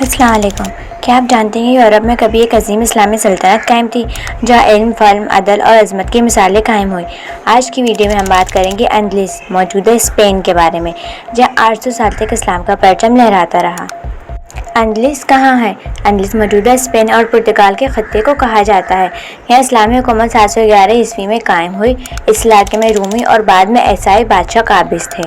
السلام علیکم۔ کیا آپ جانتے ہیں کہ یورپ میں کبھی ایک عظیم اسلامی سلطنت قائم تھی جہاں علم، فلم، عدل اور عظمت کی مثالیں قائم ہوئیں؟ آج کی ویڈیو میں ہم بات کریں گے اندلس، موجودہ اسپین کے بارے میں، جہاں 800 سال تک اسلام کا پرچم لہراتا رہا۔ اندلس کہاں ہے؟ اندلس موجودہ اسپین اور پرتگال کے خطے کو کہا جاتا ہے۔ یہاں اسلامی حکومت 711 میں قائم ہوئی۔ اس علاقے میں رومی اور بعد میں عیسائی بادشاہ قابض تھے۔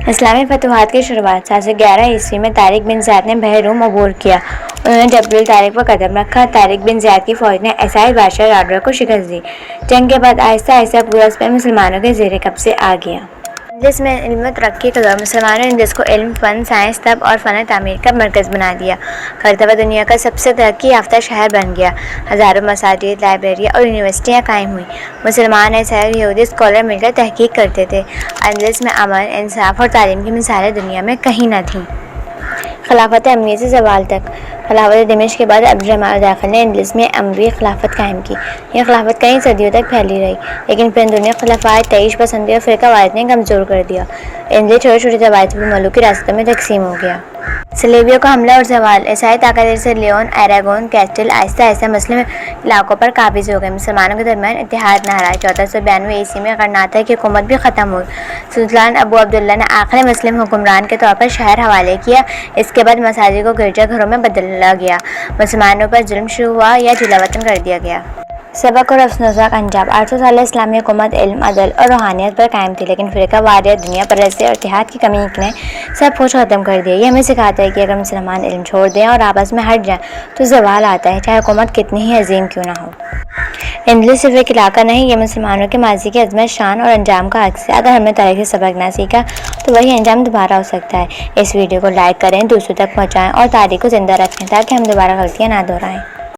اسلامی فتوحات کی شروعات 711 میں طارق بن زیاد نے بحر روم عبور کیا۔ انہوں نے جبل الطارق پر قدم رکھا۔ طارق بن زیاد کی فوج نے عیسائی بادشاہ راڈرک کو شکست دی۔ جنگ کے بعد آہستہ آہستہ پورا اسپین مسلمانوں کے زیر قبضے آ گیا۔ اندلس میں علم و ترقی کا دور۔ مسلمانوں نے اندلس کو علم، فن، سائنس، طب اور فن تعمیر کا مرکز بنا دیا۔ کرتبہ دنیا کا سب سے ترقی یافتہ شہر بن گیا۔ ہزاروں مساجد، لائبریریاں اور یونیورسٹیاں قائم ہوئیں۔ مسلمان، عیسائی اور یہودی اسکالر مل کر تحقیق کرتے تھے۔ اندلس میں امن، انصاف اور تعلیم کی مثالیں دنیا میں کہیں نہ تھیں۔ خلافت امویہ سے زوال تک۔ خلافت دمشق کے بعد عبد الرحمن الداخل نے اندلس میں اموی خلافت قائم کی۔ یہ خلافت کئی صدیوں تک پھیلی رہی، لیکن پھر دنیا خلفائے تعیش پسندی اور فرقہ واریت نے کمزور کر دیا۔ اندلس چھوٹی چھوٹی روایتی ممالک کی ریاستوں میں تقسیم ہو گیا۔ صلیبیوں کا حملہ اور زوال۔ عیسائی طاقتور سے لیون، ایراگون، کیسٹل آہستہ آہستہ مسلم علاقوں پر قابض ہو گئے۔ مسلمانوں کے درمیان اتحاد نہ رہا۔ 1492 میں غرناطہ کی حکومت بھی ختم ہوئی۔ سلطان ابو عبداللہ نے آخری مسلم حکمران کے طور پر شہر حوالے کیا۔ اس کے بعد مساجد کو گرجا گھروں میں بدلا گیا۔ مسلمانوں پر ظلم شروع ہوا یا جلا وطن کر دیا گیا۔ سبق اور افسوسناک انجام۔ 800 سالہ اسلامی حکومت علم، عدل اور روحانیت پر قائم تھی، لیکن فرقہ واریت، دنیا پرستی اور اتحاد کی کمی نے سب کچھ ختم کر دیا۔ یہ ہمیں سکھاتا ہے کہ اگر مسلمان علم چھوڑ دیں اور آپس میں ہٹ جائیں تو زوال آتا ہے، چاہے حکومت کتنی ہی عظیم کیوں نہ ہو۔ اندلس صرف ایک علاقہ نہیں، یہ مسلمانوں کے ماضی کی عظمت، شان اور انجام کا عکس ہے۔ اگر ہم نے تاریخ سے سبق نہ سیکھا تو وہی انجام دوبارہ ہو سکتا ہے۔ اس ویڈیو کو لائک کریں، دوسروں تک پہنچائیں اور تاریخ کو زندہ رکھیں تاکہ ہم دوبارہ غلطیاں نہ دہرائیں۔